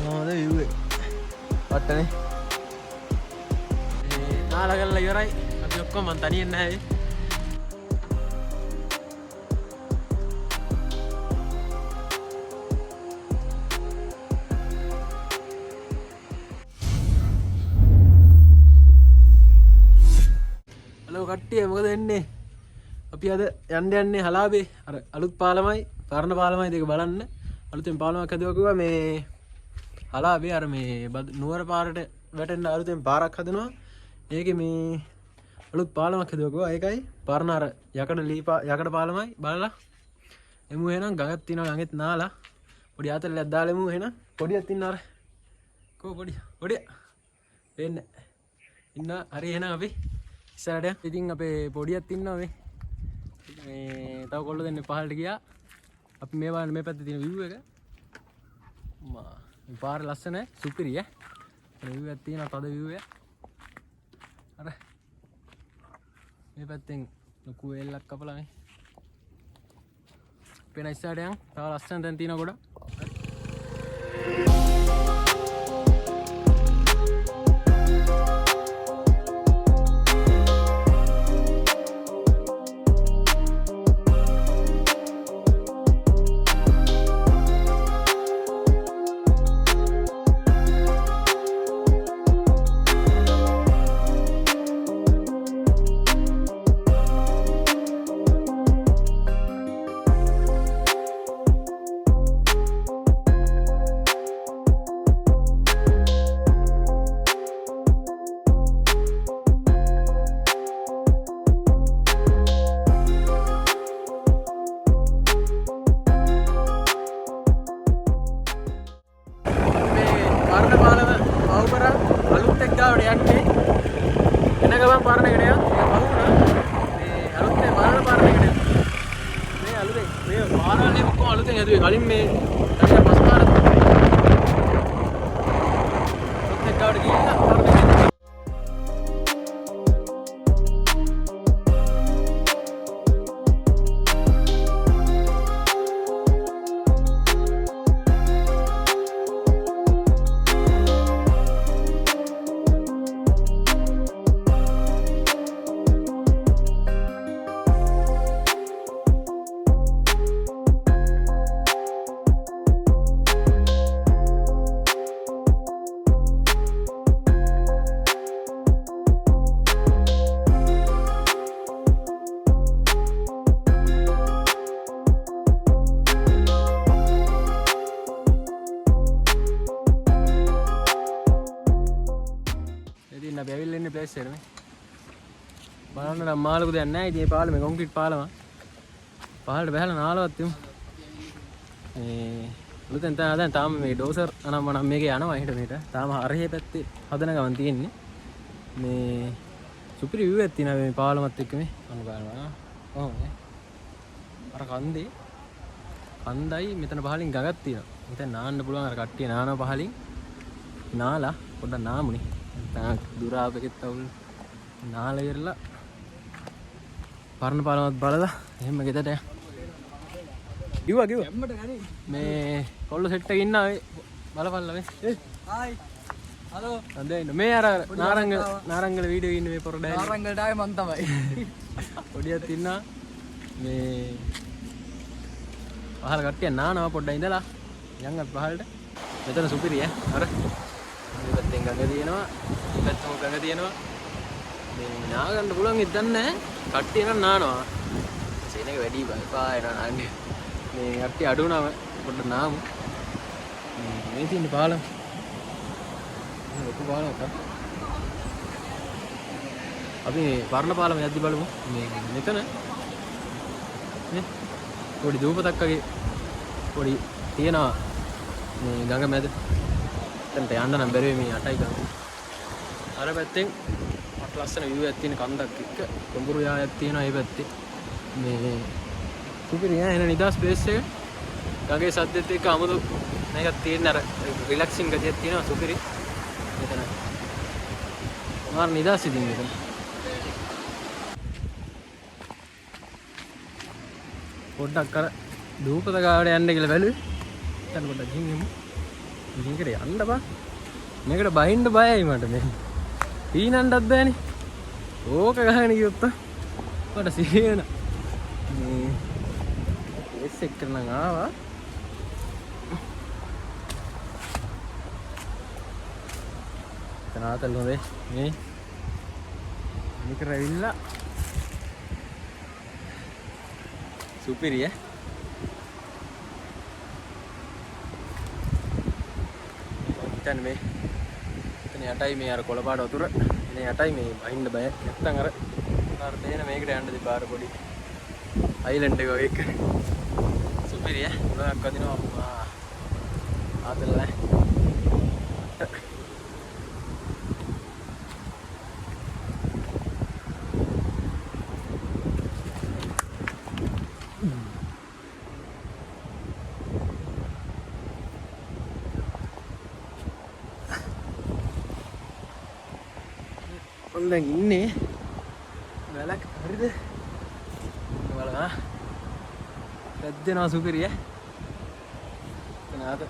මොනවද view එක වටනේ නාලා කරලා ඉවරයි අපි ඔක්කොම මං තනියෙන් නැහැ හලෝ කට්ටිය මොකද වෙන්නේ අපි අද යන්නේ හලාබේ අර අලුත් පාලමයි පරණ පාලමයි දෙක බලන්න අලුතෙන් පාලමක් හදුවා කිව්වා මේ හලාබේ අර මේ නුවර පාරට වැටෙන්න අලුතෙන් පාරක් හදනවා ඒකේ මේ අලුත් පාලමක් හදුවා කිව්වා ඒකයි පරණ අර යකඩ පාලමයි බලලා එමු එහෙනම් ගඟක් තියෙනවා ගඟෙත් නාලා පොඩි ආතල්ලයක් දාලා එමු එහෙනම් පොඩියක් ඉන්න අර කො පොඩිය වෙන්නේ ඉන්න හරි එහෙනම් අපි ඉස්සරහට ඉතින් අපේ පොඩියක් ඉන්නවා මේ තව කොල්ල දෙන්නේ පහළට ගියා අපි මේ බලන්න මේ පැත්තේ තියෙන view එක මේ පාර ලස්සන සුපිරි view එකක් තියෙනවා තද view එක අර මේ පැත්තෙන් ලොකු වේලක් කපලා මේ පේන ඉස්සරහට යන් තව ලස්සන තැන් තියෙනවා ගොඩක් කලින් මේ ඊට පස් පාරක් ඔතෙක්කට ගිහිල්ලා පාරට බැවිල්ල ඉන්නේ ප්ලේස් එකට මේ බලන්න නම් මාළු දෙයක් නැහැ ඉතින් මේ පාලම කොන්ක්‍රීට් පාලම පහළට බහලා නාලවත් යමු මේ ලුතෙන් දැන් තාම මේ ඩෝසර් අනම් මනම් මේකේ යනවා හිට මේට තාම හරිය පැත්තේ හදන ගමන් තියෙන්නේ මේ සුපිරි view එකක් තියෙනවා මේ පාලමත් එක්ක මේ අනු බලනවා කොහොමද අර කන්දයි මෙතන පහලින් ගඟක් තියෙනවා මෙතන නාන්න පුළුවන් අර කට්ටිය නානවා පහලින් නාලා පොඩ්ඩක් නාමුනේ දුරාපෙකෙත් අවුල් නාලා ඉරලා පරණ පාලමත් බලලා එහෙම ගෙදරට කිව්වා මේ කොල්ල සෙට් එකේ ඉන්නා ඔය බලපල්ලා මේ හායි හලෝ අන්දේ මේ අර නාරංගල වීඩියෝ ඉන්නේ මේ පොර ඩෑලි නාරංගලට ආවේ මං තමයි පොඩියක් ඉන්නා මේ පහල කට්ටිය නානවා පොඩ්ඩක් ඉඳලා යන් අපි පහලට මෙතන සුපිරි අර මේ පැත්තෙන් ගඟ තියෙනවා මේ පැත්තම ගඟ තියෙනවා මේ නා ගන්න පුළුවන් ඉතින් නැහැ කට්ටිය නම් නානවා සීන එක වැඩි බයිපා එනවා නාන්නේ මේ කට්ටිය අඩු වුණාම පොඩ්ඩක් නාමු මේ තියෙන පාලම ලොකු පාලමක් අපි පරණ පාලම යද්දි බලමු මේ මෙතන නේ පොඩි දූපතක් වගේ පොඩි තියෙනවා මේ ගඟ මැද එතනට යන්න නම් බැරි මේ 8යි ගඟ අර පැත්තෙන් අට ලස්සන view එකක් තියෙන කන්දක් එක්ක කොඹුරු යායක් තියෙනවා ඒ පැත්තේ මේ සුපිරි එන නිදාස් ස්පේස් එක ගඟේ සද්දෙත් එක්ක අමුතු මේකක් තියෙන අර රිලැක්සින් ගතියක් තියෙනවා සුපිරි මෙතන මාර නිදාස් ඉදින් මෙතන පොඩ්ඩක් අර දූපත ගාවට යන්න කියලා බැලුවේ දැන් පොඩ්ඩක් ගිහින් යමු මේකට යන්න බා. මේකට බහින්න බයයි මට මේ. පීනන්නත් බෑනේ. ඕක ගහගෙන ගියොත් මට සිහින. මේ ඒස් එක්ක නම් ආවා. තනාතල් හොඳේ මේ. මේක රැවිලා. සුපිරිය. දැන් මේ එතන යටයි මේ අර කොළපාට වතුර එනේ යටයි මේ අහින්න බය නැත්තම් අර තේන මේකට යන්න දෙපාර පොඩි අයිලන්ඩ් එක වගේ එක සුපිරිය ගොඩක් වදිනවා ආතල්ලා දැන් ඉන්නේ වැලක් හරිද බලන්න පැද්දෙනවා සුපිරිය එතනද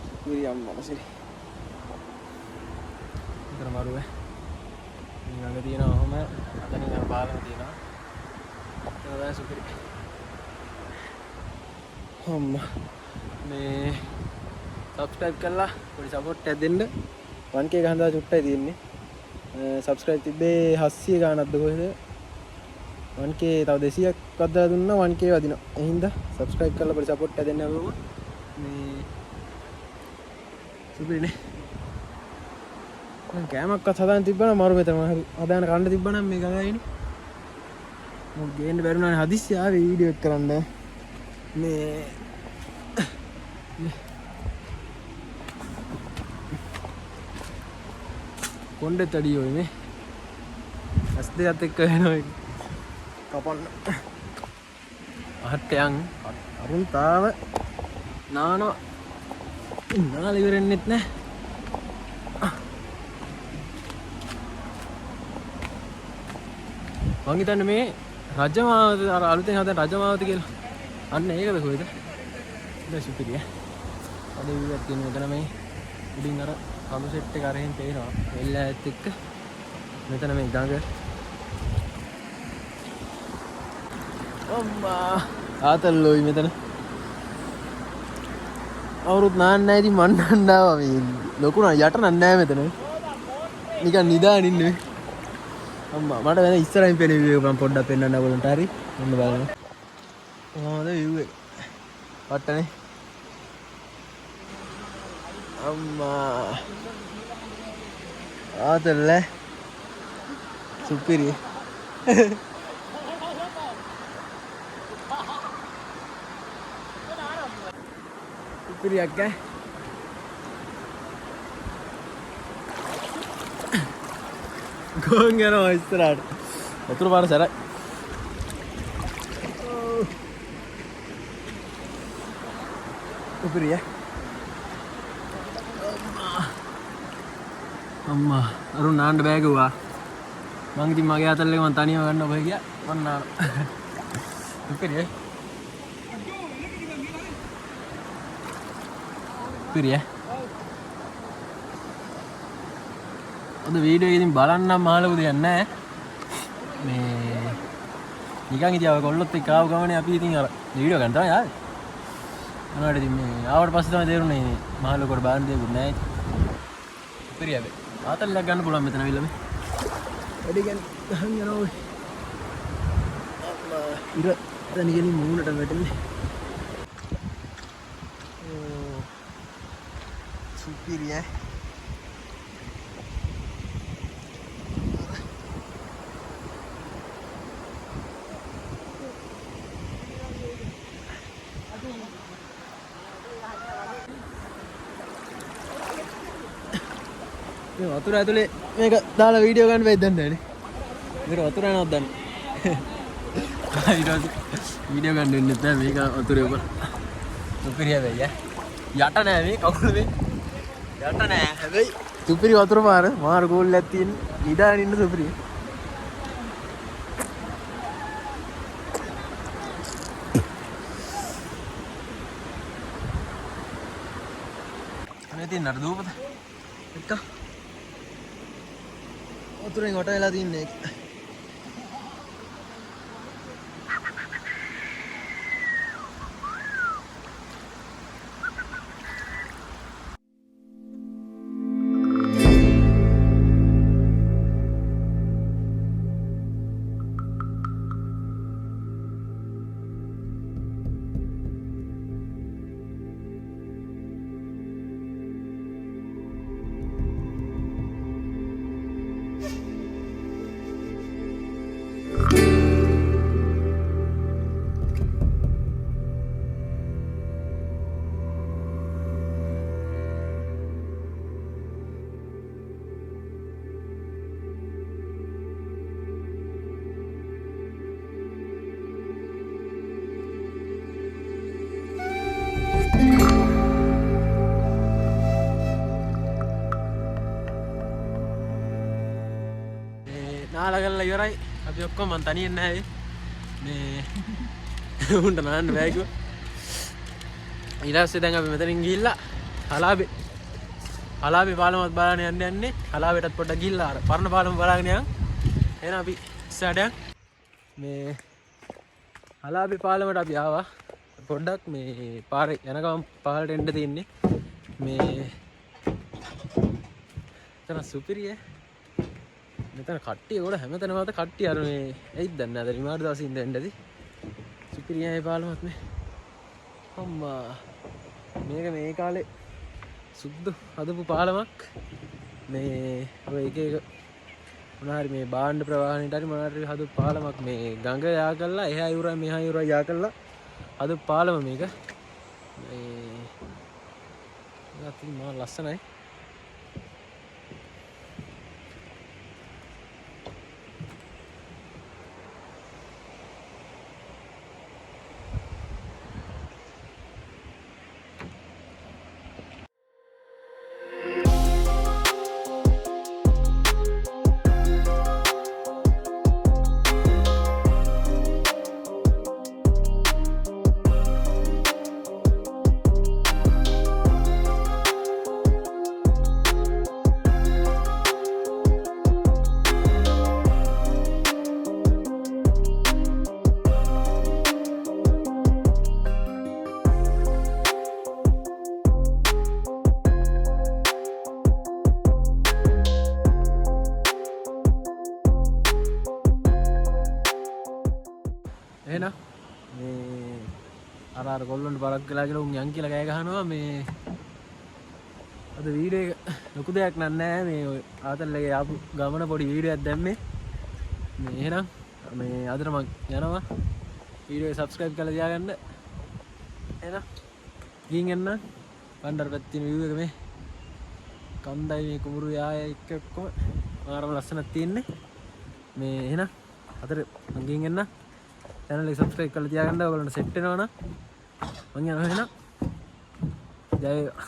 සුපිරිය අම්මා සිරි ඉතන මරුවේ ඊළඟ තියෙනවා ඔහම අතනින් අර පාලම තියෙනවා එතන තමයි සුපිරි අම්මා මේ subscribe කරලා පොඩි support එකක් දෙන්න 1k ගහනවා චුට්ටයි තියෙන්නේ subscribe තිබ්බේ 700 ගානක්ද කොහෙද 1k තව 200ක් වදලා දුන්නා 1k වදිනවා ඒ හින්දා subscribe කරලා පොඩි support එකක් දෙන්න ඕම මේ සුපිරිනේ මම කෑමක්වත් හදාන්න තිබ්බනම් මරු මෙතන හරි හදාන්න කන්න තිබ්බනම් මේ ගඟයිනේ මොකද ගේන්න බැරුණානේ හදිස්සි ආවේ වීඩියෝ එක කරන්න මේ කොණ්ඩෙත් අඩියෝ මේ ඇස් දෙකත් එක්ක වෙනවා කපන්න අහට්ටයන් අරුන් තාව නානවා නාල ඉවරෙන්නෙත් නෑ මං හිතන්නේ මේ රජමාවත අර අලුතෙන් හදන රජමාවත කියලා අන්න ඒකද කොහෙද දැන් සුපිරිය අද විදියට තියෙන මෙතන මේ උඩින් අර කඳු සෙට් එක අරගෙන පේනවා එල්ලෑත් එක්ක මෙතන මේ ගඟ අම්මා ආතල්ලෝයි මෙතන අවුරුත් නාන්න නැහැ ඉතින් මන් නන්නාවා මේ ලොකු නා යට නෑ මෙතන නිකන් නිදාගෙන ඉන්නේ අම්මා මට වෙන ඉස්සරහින් පෙනේ වීඩියෝ එක මම පොඩ්ඩක් පෙන්නන්න ඕගොල්ලන්ට හරි ඔන්න බලන්න කොහොමද view එක වට්ටනේ අම්මා ආතල්ල සුපිරි සුපිරියක් ඈ ගෝන් යනවා ඉස්සරහට වතුර පාර සැරයි සුපිරිය අම්මා අරුන් නාන්න බෑ කිව්වා මං ඉතින් මගේ අතල් එක මං තනියම ගන්න ඔබ ගියා මං නාන සුපිරිය සුපිරිය අද වීඩියෝ එකකින් බලන්නම් මහලු දෙයක් නැහැ මේ නිකන් ඉතින් ඔය කොල්ලොත් එක්ක ආව ගමනේ අපි ඉතින් අර වීඩියෝ ගන්න තමයි ආවේ මොනවද ඉතින් මේ ආවට පස්සේ තමයි තේරුනේ මේ මහලු කොට බාන්න දෙයක් නැහැ සුපිරිය හැබැයි ආතල්ලක් ගන්න පුළුවන් මෙතන අවිල්ල මේ වැඩි ගන්න ගහන් යනවා ඔය ඉර දැන් ඉගෙන මූණට වැටෙන්නේ සුපිරිය මේ වතුර ඇතුලේ මේක දාලා වීඩියෝ ගන්න බැයි දන්නේ නැනේ. මේක වතුර යනවත් දන්නේ. ඊට පස්සේ වීඩියෝ ගන්න වෙන්නේ නැහැ මේක වතුරේ උඩ. සුපිරිය වෙයි ඈ. යට නෑ මේ කකුල මේ. යට නෑ. හැබැයි සුපිරි වතුර පාර මාර ගෝල්ලක් තියෙන. නිදාගෙන ඉන්න සුපිරිය. මේ තින්නට දූපත එක උතුරෙන් කොට වෙලා තින්නේ නාලගල්ලා ඉවරයි අපි ඔක්කොම මං තනියෙන් නැහැ මේ උන්ට නාන්න බෑ කිව්වා ඊට පස්සේ දැන් අපි මෙතනින් ගිහිල්ලා හලාබේ පාලමත් බලන්න යන්නේ හලාබේටත් පොඩ්ඩක් ගිහිල්ලා අර පරණ පාලම බලාගෙන යන් එහෙනම් අපි ඉස්සරහට යන් මේ හලාබේ පාලමට අපි ආවා පොඩ්ඩක් මේ පාරේ යන ගමන් පහළට එන්න තියෙන්නේ මේ එතන සුපිරිය මෙතන කට්ටිය ගොඩ හැමතැනම අත කට්ටිය අර මේ ඇයිද දන්නේ නැහැ අද රිමාඩ් දවසේ ඉඳන් එන්නදී සුපිරියයි පාලමත් මේ අම්මා මේක මේ කාලේ සුද්ධ හදපු පාලමක් මේ ඔය එක මොනාරි මේ බාණ්ඩ ප්‍රවාහණයට හරි මොනාරි හදපු පාලමක් මේ ගඟ යා කරලා එහා යුරා මෙහා යුරා යා කරලා හදපු පාලම මේක මේ මා ලස්සනයි එහෙනම් මේ අර ගොල්ලන්ට බලක් වෙලා කියලා උන් යන් කියලා කෑ ගහනවා මේ අද වීඩියෝ එක ලොකු දෙයක් නෑ මේ ආතල්ලගේ ආපු ගමන පොඩි වීඩියෝ එකක් දැම්මේ මේ එහෙනම් මේ අදට මම යනවා වීඩියෝ එක සබ්ස්ක්‍රයිබ් කරලා තියාගන්න එහෙනම් ගිහින් එන්න බණ්ඩාර පැත්තේ view එක මේ කන්දයි මේ කුඹුරු යාය එක්ක ඔක්කොම මාරම ලස්සනක් තියෙන්නේ මේ එහෙනම් අදට මම ගිහින් එන්න channel එක subscribe කරලා තියාගන්න ඔයගොල්ලන්ට set වෙනවා නම් මම යනවා එහෙනම් ජය වේවා